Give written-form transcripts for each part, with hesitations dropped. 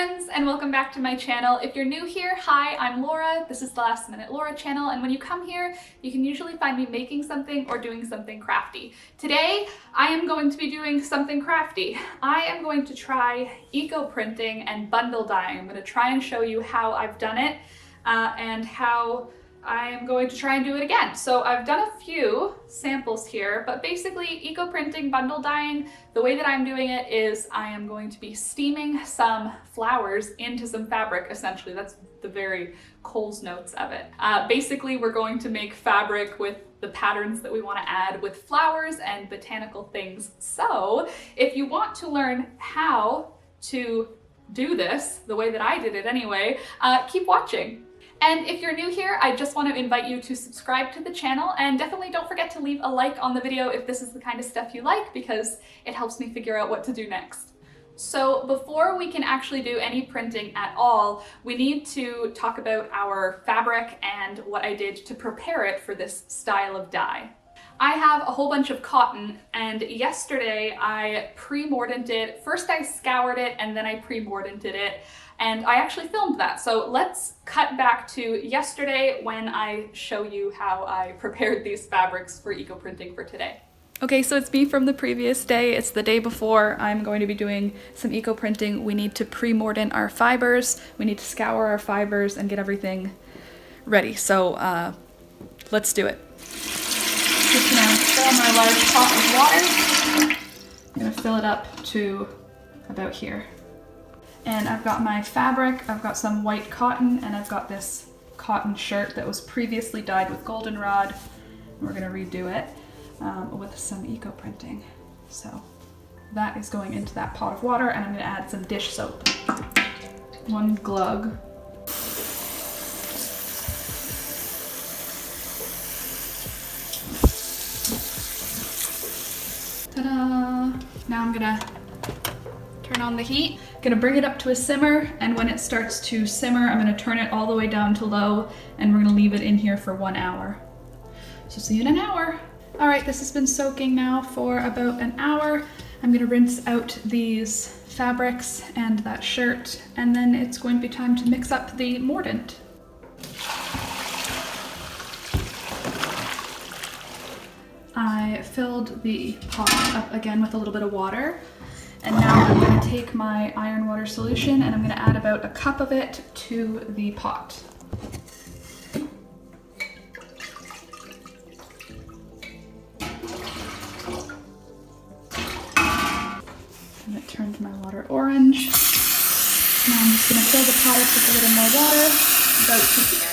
friends, and welcome back to my channel. If you're new here, hi, I'm Laura. This is the Last Minute Laura channel, and when you come here, you can usually find me making something or doing something crafty. Today, I am going to be doing something crafty. I am going to try eco printing and bundle dyeing. I'm going to try and show you how I've done it and how I am going to try and do it again. So I've done a few samples here, but basically eco printing, bundle dyeing, the way that I'm doing it is I am going to be steaming some flowers into some fabric, essentially. That's the very Coles Notes of it. Basically, we're going to make fabric with the patterns that we want to add with flowers and botanical things. So if you want to learn how to do this, the way that I did it anyway, keep watching. And if you're new here, I just want to invite you to subscribe to the channel, and definitely don't forget to leave a like on the video if this is the kind of stuff you like, because it helps me figure out what to do next. So before we can actually do any printing at all, we need to talk about our fabric and what I did to prepare it for this style of dye. I have a whole bunch of cotton, and yesterday I pre-mordant it. First I scoured it and then I pre-mordanted it. And I actually filmed that. So let's cut back to yesterday when I show you how I prepared these fabrics for eco printing for today. Okay, so it's me from the previous day. It's the day before I'm going to be doing some eco printing. We need to pre-mordant our fibers. We need to scour our fibers and get everything ready. So let's do it. Just gonna fill my large pot with water. I'm gonna fill it up to about here. And I've got my fabric, I've got some white cotton, and I've got this cotton shirt that was previously dyed with goldenrod. We're gonna redo it with some eco printing. So that is going into that pot of water, and I'm gonna add some dish soap. One glug. Ta-da! Now I'm gonna turn on the heat. Gonna bring it up to a simmer, and when it starts to simmer, I'm gonna turn it all the way down to low, and we're gonna leave it in here for 1 hour. So see you in an hour. All right, this has been soaking now for about an hour. I'm gonna rinse out these fabrics and that shirt, and then it's going to be time to mix up the mordant. I filled the pot up again with a little bit of water. And now I'm going to take my iron water solution and I'm going to add about a cup of it to the pot. And it turned my water orange. Now I'm just going to fill the pot up with a little more water, about to here.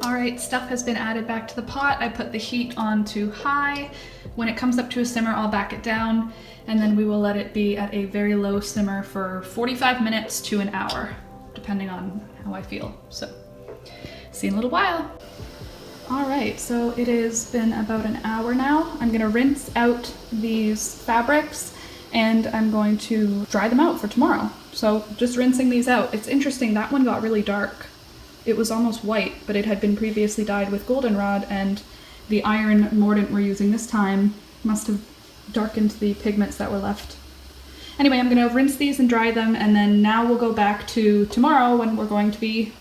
Alright, stuff has been added back to the pot. I put the heat on to high. When it comes up to a simmer, I'll back it down, and then we will let it be at a very low simmer for 45 minutes to an hour, depending on how I feel. So, see you in a little while. Alright, so it has been about an hour now. I'm going to rinse out these fabrics, and I'm going to dry them out for tomorrow. So, just rinsing these out. It's interesting, that one got really dark. It was almost white, but it had been previously dyed with goldenrod, and the iron mordant we're using this time must have darkened the pigments that were left. Anyway, I'm gonna rinse these and dry them, and then now we'll go back to tomorrow when we're going to be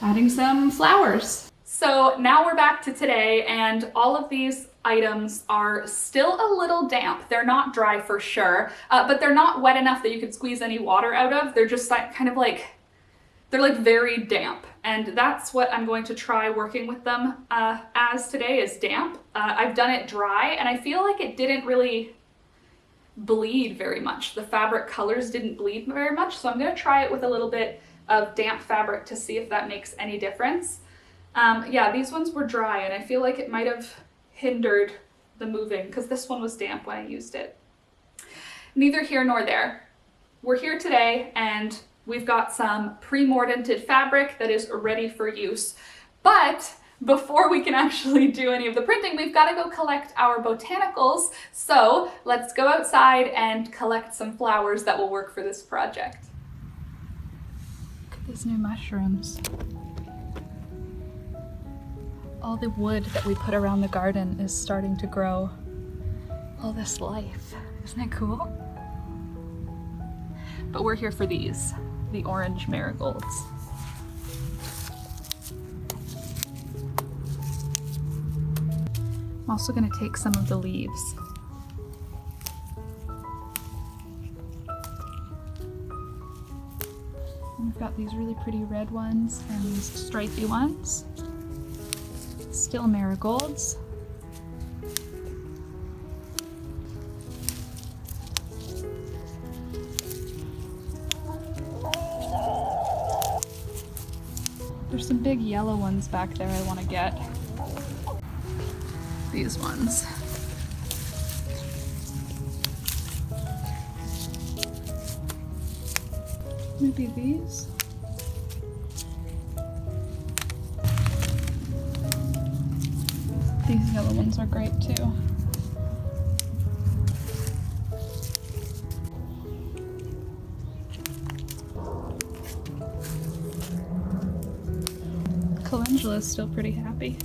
adding some flowers. So now we're back to today, and all of these items are still a little damp. They're not dry for sure, but they're not wet enough that you could squeeze any water out of. They're just like, kind of like, they're like very damp, and that's what I'm going to try working with them as today is damp. I've done it dry, and I feel like it didn't really bleed very much. The fabric colors didn't bleed very much, so I'm going to try it with a little bit of damp fabric to see if that makes any difference. Yeah, these ones were dry, and I feel like it might have hindered the moving because this one was damp when I used it. Neither here nor there. We're here today, and we've got some pre-mordanted fabric that is ready for use. But before we can actually do any of the printing, we've got to go collect our botanicals. So let's go outside and collect some flowers that will work for this project. Look at these new mushrooms. All the wood that we put around the garden is starting to grow all this life. Isn't it cool? But we're here for these the orange marigolds. I'm also going to take some of the leaves. And we've got these really pretty red ones and these stripy ones. Still marigolds. There's some big yellow ones back there I want to get. These ones. Maybe these? These yellow ones are great too. Calendula is still pretty happy.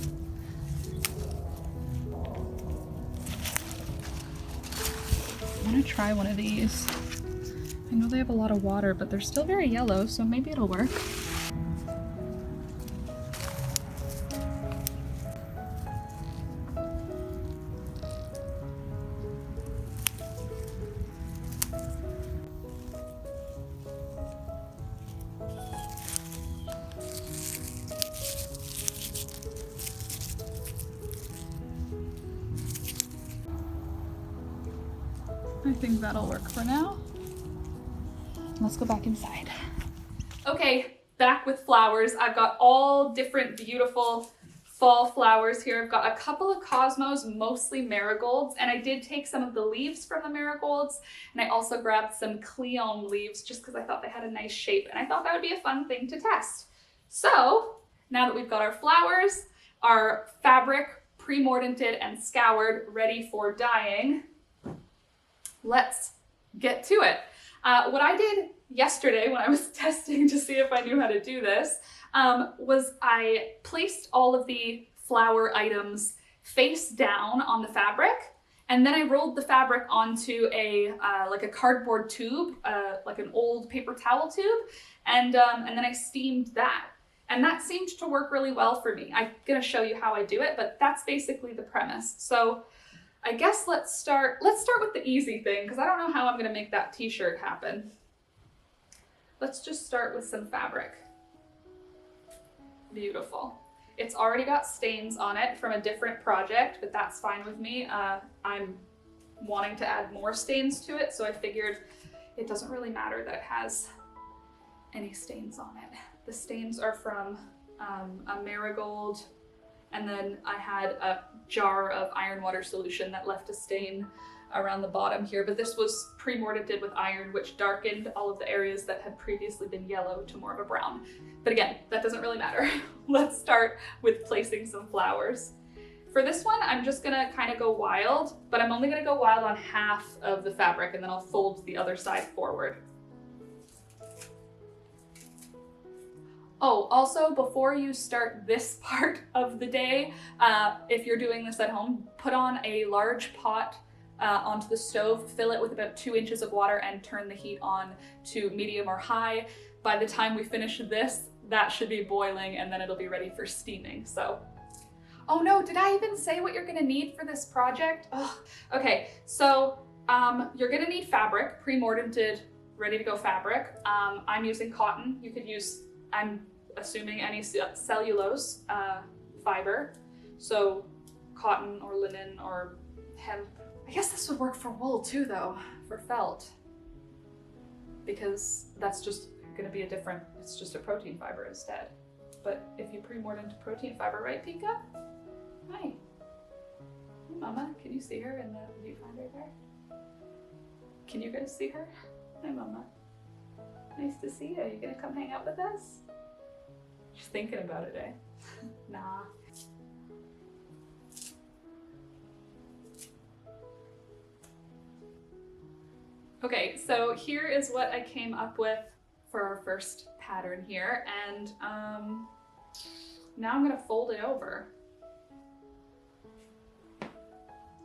I want to try one of these. I know they have a lot of water, but they're still very yellow, so maybe it'll work. I think that'll work for now. Let's go back inside. Okay, back with flowers. I've got all different beautiful fall flowers here. I've got a couple of cosmos, mostly marigolds, and I did take some of the leaves from the marigolds, and I also grabbed some cleome leaves just because I thought they had a nice shape, and I thought that would be a fun thing to test. So now that we've got our flowers, our fabric pre-mordanted and scoured, ready for dyeing, let's get to it. What I did yesterday when I was testing to see if I knew how to do this was I placed all of the flower items face down on the fabric, and then I rolled the fabric onto a like a cardboard tube, like an old paper towel tube, and then I steamed that. And that seemed to work really well for me. I'm gonna show you how I do it, but that's basically the premise. So I guess let's start with the easy thing, because I don't know how I'm gonna make that t-shirt happen. Let's just start with some fabric. Beautiful. It's already got stains on it from a different project, but that's fine with me. I'm wanting to add more stains to it, so I figured it doesn't really matter that it has any stains on it. The stains are from a marigold, and then I had a jar of iron water solution that left a stain around the bottom here, but this was pre-mordanted with iron, which darkened all of the areas that had previously been yellow to more of a brown. But again, that doesn't really matter. Let's start with placing some flowers. For this one, I'm just gonna kind of go wild, but I'm only gonna go wild on half of the fabric, and then I'll fold the other side forward. Oh, also, before you start this part of the day, if you're doing this at home, put on a large pot onto the stove, fill it with about 2 inches of water, and turn the heat on to medium or high. By the time we finish this, that should be boiling, and then it'll be ready for steaming. So, oh no, did I even say what you're gonna need for this project? Oh, okay, so you're gonna need fabric, pre-mordanted, ready to go fabric. I'm using cotton. You could use, I'm assuming, any cellulose fiber. So cotton or linen or hemp. I guess this would work for wool too though, for felt. Because that's just gonna be a different, it's just a protein fiber instead. But if you pre-mort into protein fiber, right, Pika? Hi. Hey, Mama, can you see her in the viewfinder there? Can you guys see her? Hi, Mama. Nice to see you. You gonna come hang out with us? Just thinking about it, eh? Nah. Okay, so here is what I came up with for our first pattern here, and now I'm gonna fold it over.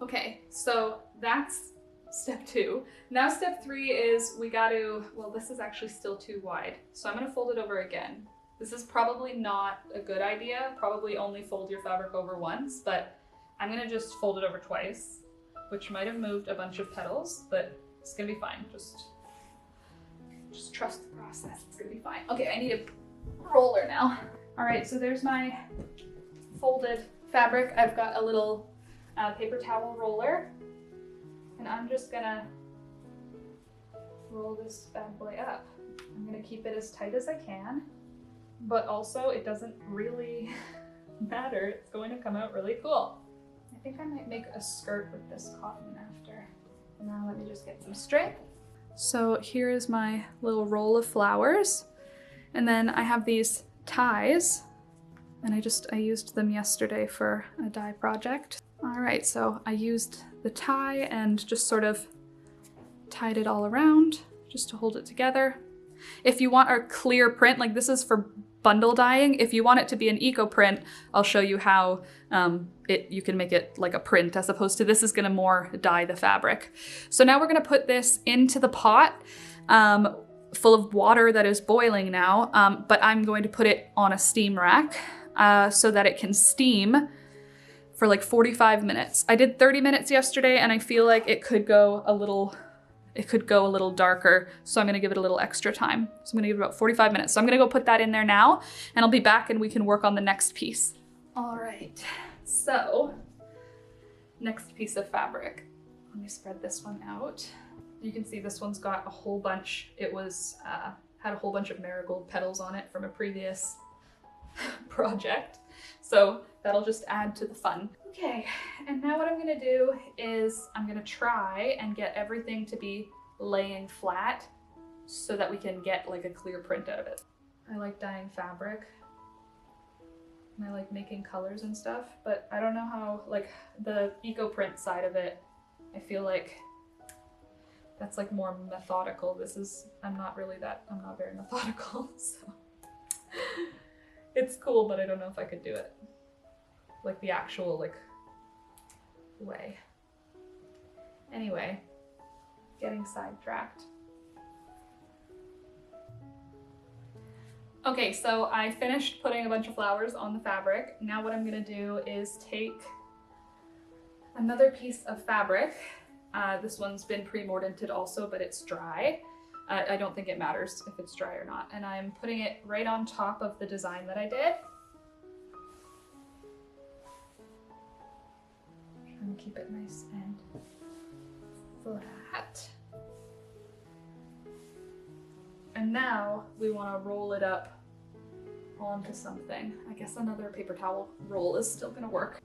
Okay, so that's step 2. Now step 3 is we got to, well, this is actually still too wide. So I'm gonna fold it over again. This is probably not a good idea. Probably only fold your fabric over once, but I'm gonna just fold it over twice, which might have moved a bunch of petals, but it's gonna be fine. Just trust the process, it's gonna be fine. Okay, I need a roller now. All right, so there's my folded fabric. I've got a little paper towel roller, and I'm just gonna roll this bad boy up. I'm gonna keep it as tight as I can, but also it doesn't really matter. It's going to come out really cool. I think I might make a skirt with this cotton after. Now let me just get some string. So here is my little roll of flowers. And then I have these ties, and I used them yesterday for a dye project. All right, so I used the tie and just sort of tied it all around just to hold it together. If you want a clear print, like this is for bundle dyeing, if you want it to be an eco print, I'll show you how you can make it like a print, as opposed to this is gonna more dye the fabric. So now we're gonna put this into the pot full of water that is boiling now, but I'm going to put it on a steam rack so that it can steam for like 45 minutes. I did 30 minutes yesterday, and I feel like it could go a little darker, so I'm gonna give it a little extra time. So I'm gonna give it about 45 minutes. So I'm gonna go put that in there now, and I'll be back and we can work on the next piece. All right, so next piece of fabric. Let me spread this one out. You can see this one's got a whole bunch. It was had a whole bunch of marigold petals on it from a previous project. So that'll just add to the fun. Okay, and now what I'm gonna do is I'm gonna try and get everything to be laying flat so that we can get like a clear print out of it. I like dyeing fabric, and I like making colors and stuff, but I don't know how, like the eco print side of it, I feel like that's like more methodical. I'm not very methodical, so it's cool, but I don't know if I could do it like the actual way. Anyway, getting sidetracked. Okay, so I finished putting a bunch of flowers on the fabric. Now what I'm gonna do is take another piece of fabric. This one's been pre-mordanted also, but it's dry. I don't think it matters if it's dry or not. And I'm putting it right on top of the design that I did. Trying to keep it nice and flat. And now we want to roll it up onto something. I guess another paper towel roll is still gonna work.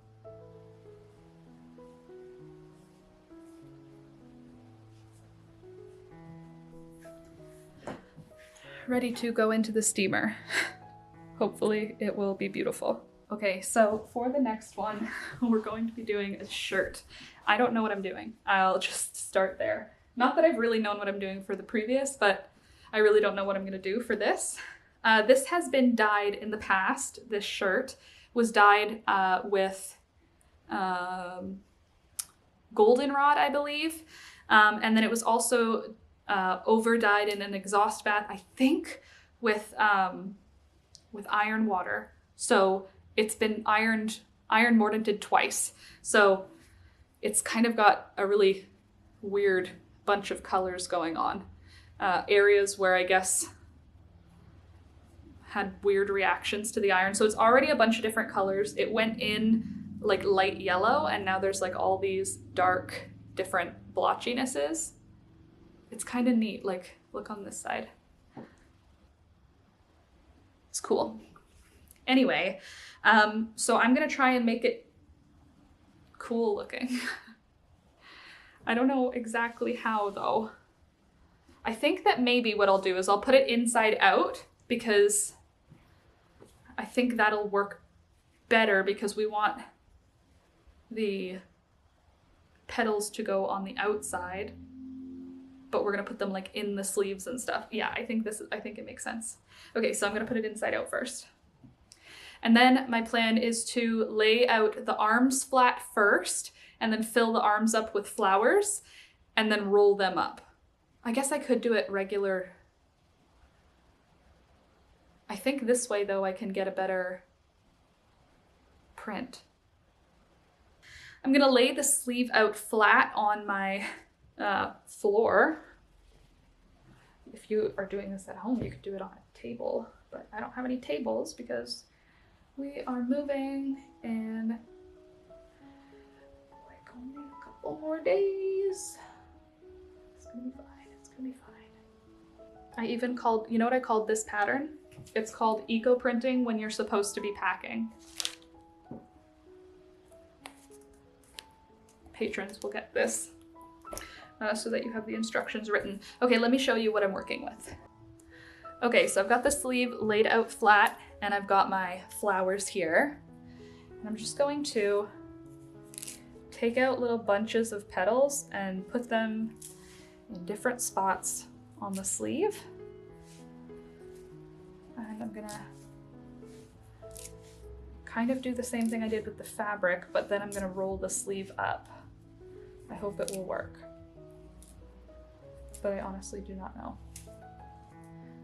Ready to go into the steamer. Hopefully it will be beautiful. Okay, so for the next one, we're going to be doing a shirt. I don't know what I'm doing. I'll just start there. Not that I've really known what I'm doing for the previous, but I really don't know what I'm gonna do for this. This has been dyed in the past. This shirt was dyed with goldenrod, I believe. And then it was also over dyed in an exhaust bath, I think, with iron water. So it's been iron mordanted twice. So it's kind of got a really weird bunch of colors going on. Areas where I guess had weird reactions to the iron. So it's already a bunch of different colors. It went in like light yellow, and now there's like all these dark different blotchinesses. It's kind of neat. Like, look on this side. It's cool. Anyway, so I'm gonna try and make it cool looking. I don't know exactly how though. I think that maybe what I'll do is I'll put it inside out, because I think that'll work better, because we want the petals to go on the outside, but we're gonna put them like in the sleeves and stuff. Yeah, I think it makes sense. Okay, so I'm gonna put it inside out first. And then my plan is to lay out the arms flat first, and then fill the arms up with flowers. and then roll them up. I guess I could do it regular. I think this way though I can get a better print. I'm gonna lay the sleeve out flat on my floor. If you are doing this at home, you could do it on a table, but I don't have any tables because we are moving in like only a couple more days. It's gonna be fine, it's gonna be fine. I even called, you know what I called this pattern? It's called eco printing when you're supposed to be packing. Patrons will get this so that you have the instructions written. Okay, let me show you what I'm working with. Okay, so I've got the sleeve laid out flat and I've got my flowers here. And I'm just going to take out little bunches of petals and put them in different spots on the sleeve. And I'm gonna kind of do the same thing I did with the fabric, but then I'm gonna roll the sleeve up. I hope it will work, but I honestly do not know.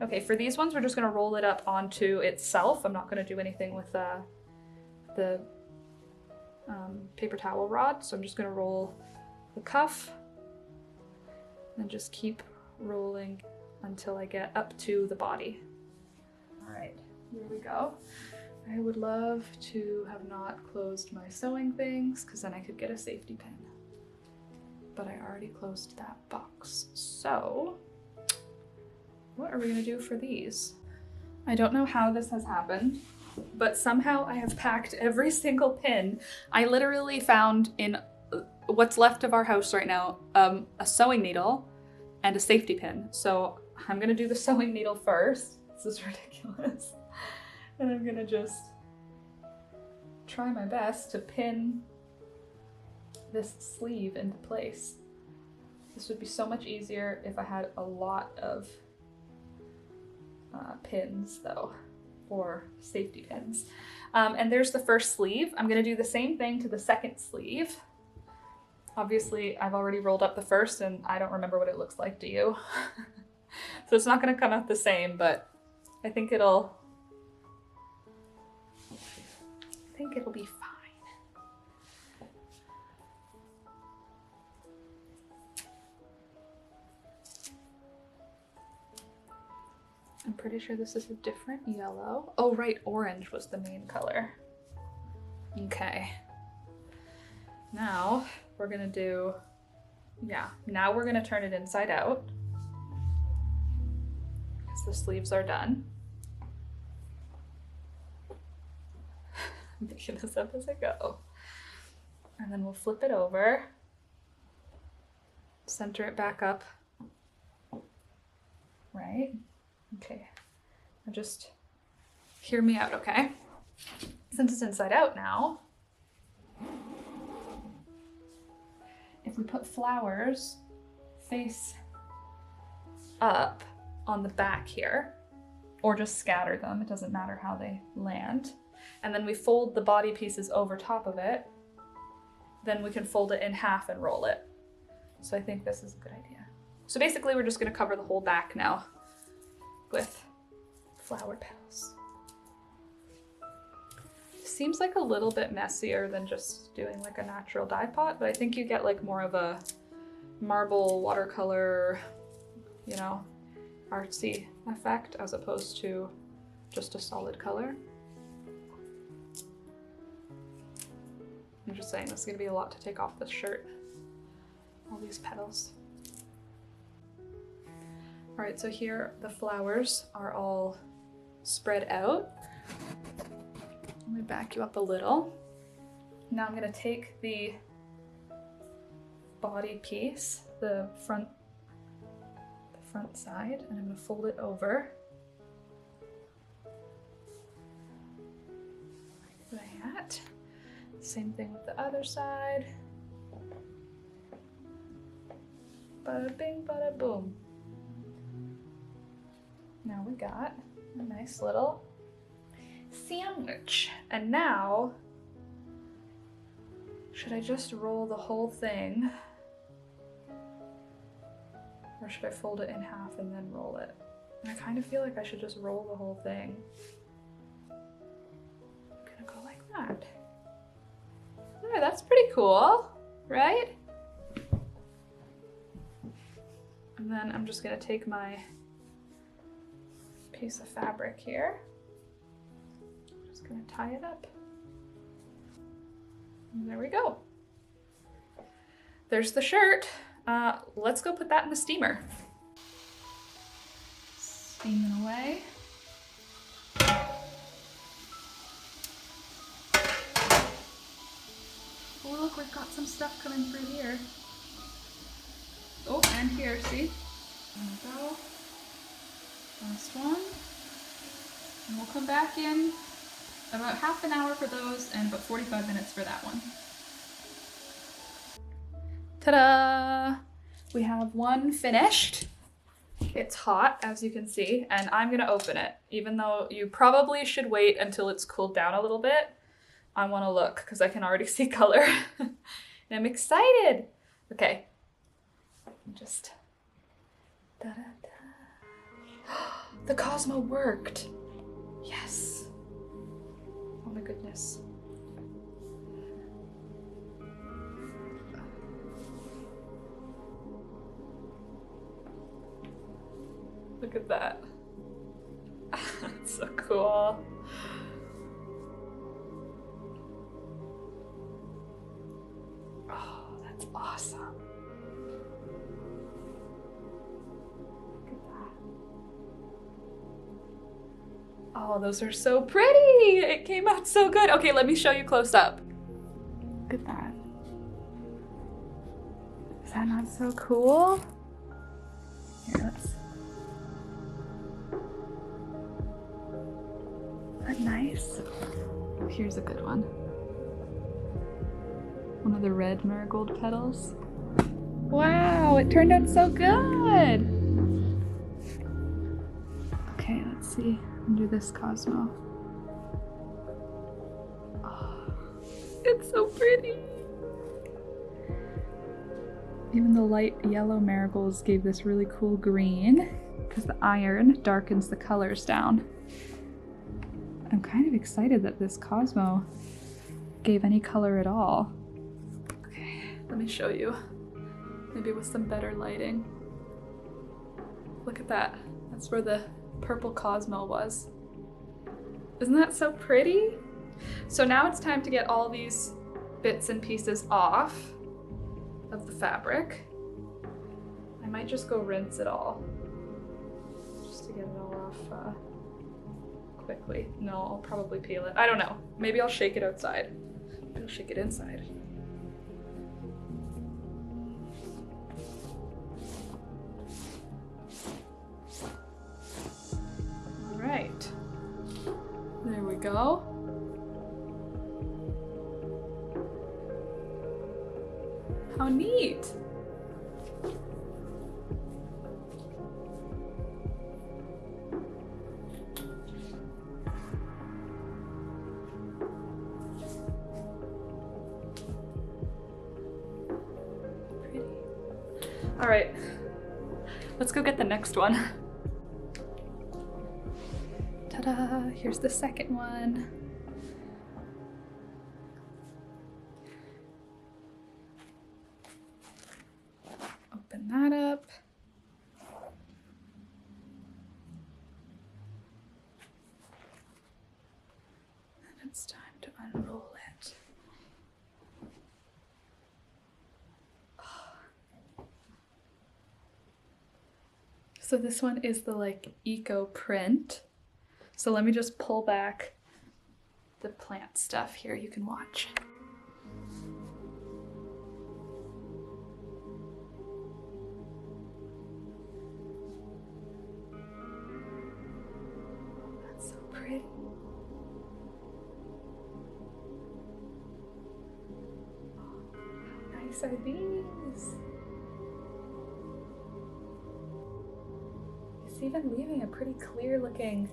Okay, for these ones, we're just gonna roll it up onto itself. I'm not gonna do anything with the paper towel rod, so I'm just gonna roll the cuff and just keep rolling until I get up to the body. All right, here we go. I would love to have not closed my sewing things because then I could get a safety pin. But I already closed that box. So what are we gonna do for these? I don't know how this has happened, but somehow I have packed every single pin. I literally found in what's left of our house right now, a sewing needle and a safety pin. So I'm gonna do the sewing needle first. This is ridiculous. And I'm gonna just try my best to pin this sleeve into place. This would be so much easier if I had a lot of pins though, or safety pins. And there's the first sleeve. I'm gonna do the same thing to the second sleeve. Obviously, I've already rolled up the first and I don't remember what it looks like, do you? So it's not gonna come out the same, but I think it'll be fine. I'm pretty sure this is a different yellow. Oh right, orange was the main color. Okay. Now we're gonna do, now we're gonna turn it inside out because the sleeves are done. I'm making this up as I go. And then we'll flip it over, center it back up, right? Okay, now just hear me out, okay? Since it's inside out now, if we put flowers face up on the back here, or just scatter them, it doesn't matter how they land, and then we fold the body pieces over top of it, then we can fold it in half and roll it. So I think this is a good idea. So basically we're just gonna cover the whole back now with flower petals. Seems like a little bit messier than just doing like a natural dye pot, but I think you get like more of a marble watercolor, you know, artsy effect as opposed to just a solid color. I'm just saying this is gonna be a lot to take off this shirt. All these petals. All right, so here the flowers are all spread out. Let me back you up a little. Now I'm gonna take the body piece, the front side, and I'm gonna fold it over. Like that. Same thing with the other side. Bada bing, bada boom. Now we got a nice little sandwich. And now, should I just roll the whole thing Or should I fold it in half and then roll it? And I kind of feel like I should just roll the whole thing. I'm gonna go like that. Oh, that's pretty cool, right? And then I'm just gonna take my piece of fabric here. I'm just gonna tie it up. And there we go. There's the shirt. Let's go put that in the steamer. Steaming away. Oh, look, we've got some stuff coming through here. Oh, and here, see? There we go. Last one. And we'll come back in about half an hour for those and about 45 minutes for that one. Ta-da! We have one finished. It's hot, as you can see, and I'm gonna open it. Even though you probably should wait until it's cooled down a little bit, I wanna look because I can already see color. And I'm excited. Okay. Just da-da-da. The Cosmo worked. Yes. Oh my goodness. Look at that. That's so cool. Oh, that's awesome. Look at that. Oh, those are so pretty. It came out so good. Okay, let me show you close up. Look at that. Is that not so cool? Here, let's. Nice. Oh, here's a good one. One of the red marigold petals. Wow, it turned out so good. Okay, let's see. Do this Cosmo. Oh, it's so pretty. Even the light yellow marigolds gave this really cool green because the iron darkens the colors down. I'm kind of excited that this Cosmo gave any color at all. Okay, let me show you. Maybe with some better lighting. Look at that. That's where the purple Cosmo was. Isn't that so pretty? So now it's time to get all these bits and pieces off of the fabric. I might just go rinse it all, just to get it all off quickly. No, I'll probably peel it. I don't know. Maybe I'll shake it outside. Maybe I'll shake it inside. All right. There we go. How neat. All right, let's go get the next one. Ta-da, here's the second one. Open that up. And it's time to unroll it. So this one is the like eco print. So let me just pull back the plant stuff here. You can watch. That's so pretty. Oh, how nice are these? It's even leaving a pretty clear looking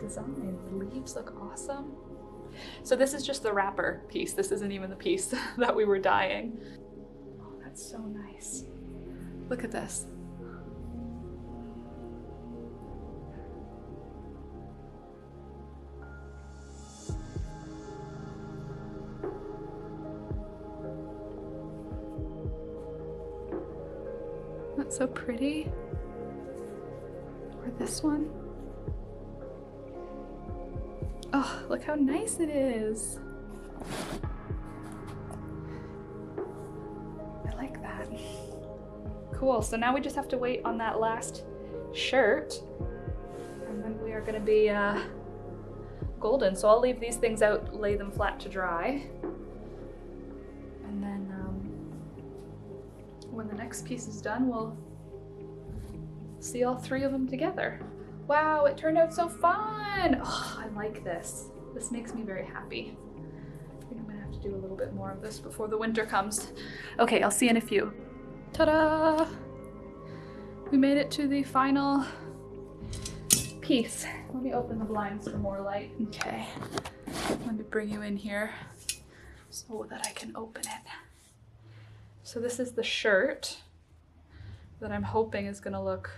design. The leaves look awesome. So this is just the wrapper piece. This isn't even the piece that we were dyeing. Oh, that's so nice. Look at this. That's so pretty. Or this one. Oh, look how nice it is. I like that. Cool, so now we just have to wait on that last shirt. And then we are gonna be golden. So I'll leave these things out, lay them flat to dry. And then when the next piece is done, we'll see all three of them together. Wow, it turned out so fun. Oh, I like this. This makes me very happy. I think I'm gonna have to do a little bit more of this before the winter comes. Okay, I'll see you in a few. Ta-da! We made it to the final piece. Let me open the blinds for more light. Okay, let me bring you in here so that I can open it. So this is the shirt that I'm hoping is gonna look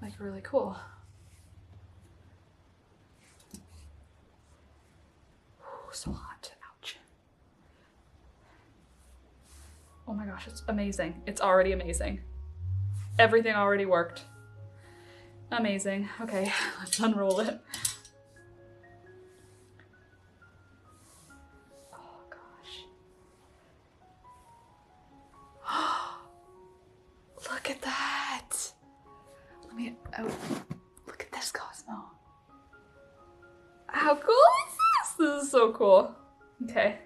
like really cool. Ooh, so hot, ouch. Oh my gosh, it's amazing. It's already amazing. Everything already worked. Amazing. Okay, let's unroll it. Oh gosh. Look at that. Let me, oh, look at this, Cosmo. How cool is this? This is so cool. Okay.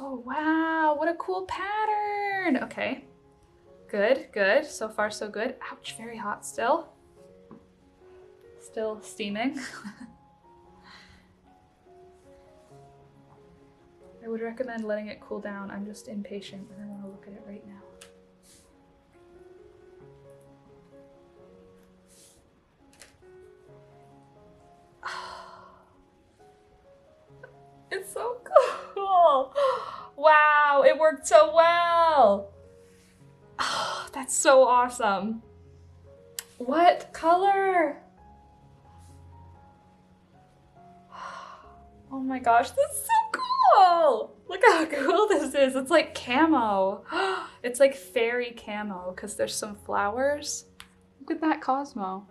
Oh wow, what a cool pattern. Okay, good, good. So far so good. Ouch, very hot still. Still steaming. I would recommend letting it cool down. I'm just impatient and I want to look at it right now. It's so cool. Wow, it worked so well. Oh, that's so awesome. What color? Oh my gosh, this is so cool. Look how cool this is. It's like camo. It's like fairy camo because there's some flowers. Look at that, Cosmo.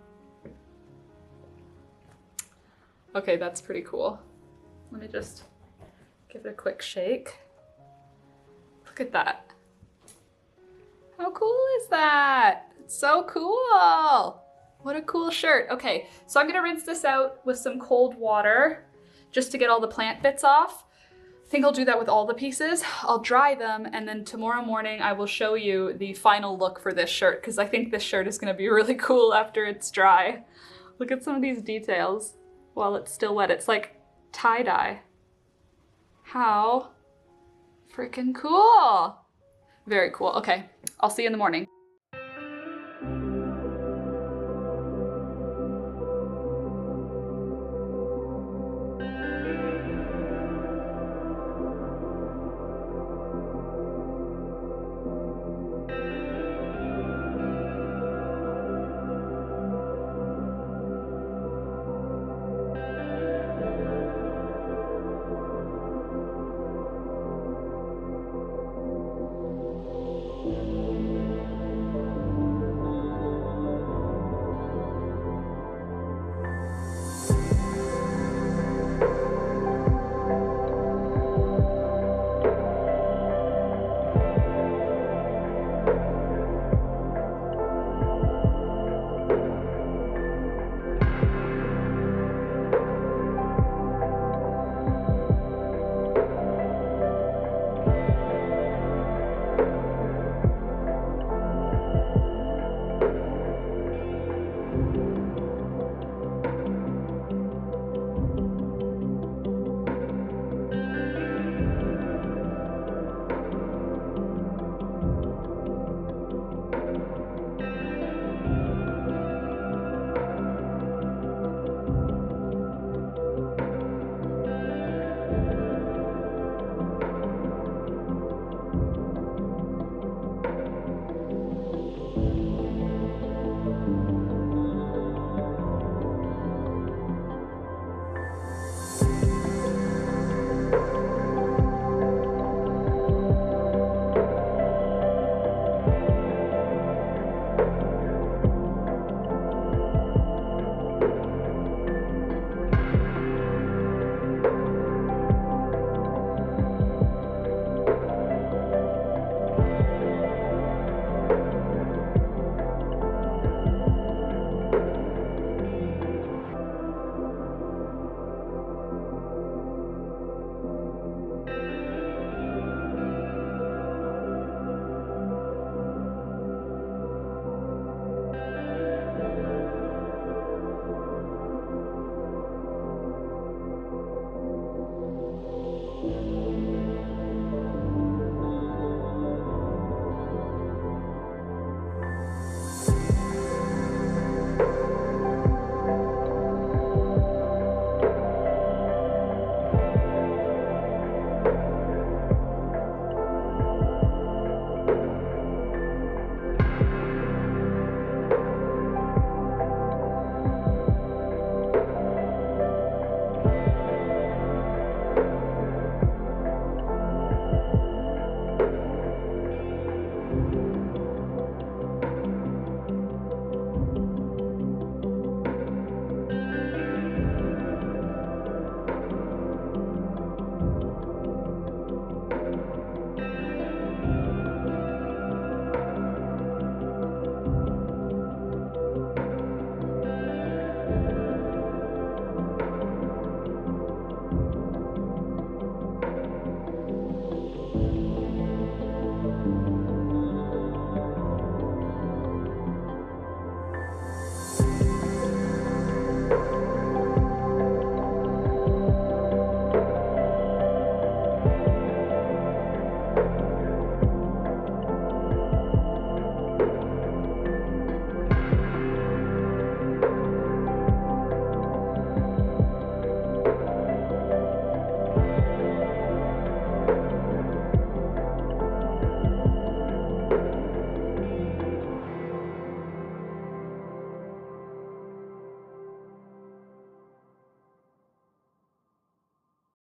Okay, that's pretty cool. Let me just give it a quick shake. Look at that. How cool is that? It's so cool. What a cool shirt. Okay, so I'm gonna rinse this out with some cold water just to get all the plant bits off. I think I'll do that with all the pieces. I'll dry them and then tomorrow morning I will show you the final look for this shirt because I think this shirt is gonna be really cool after it's dry. Look at some of these details while it's still wet. It's like tie-dye. How freaking cool. Very cool. Okay, I'll see you in the morning.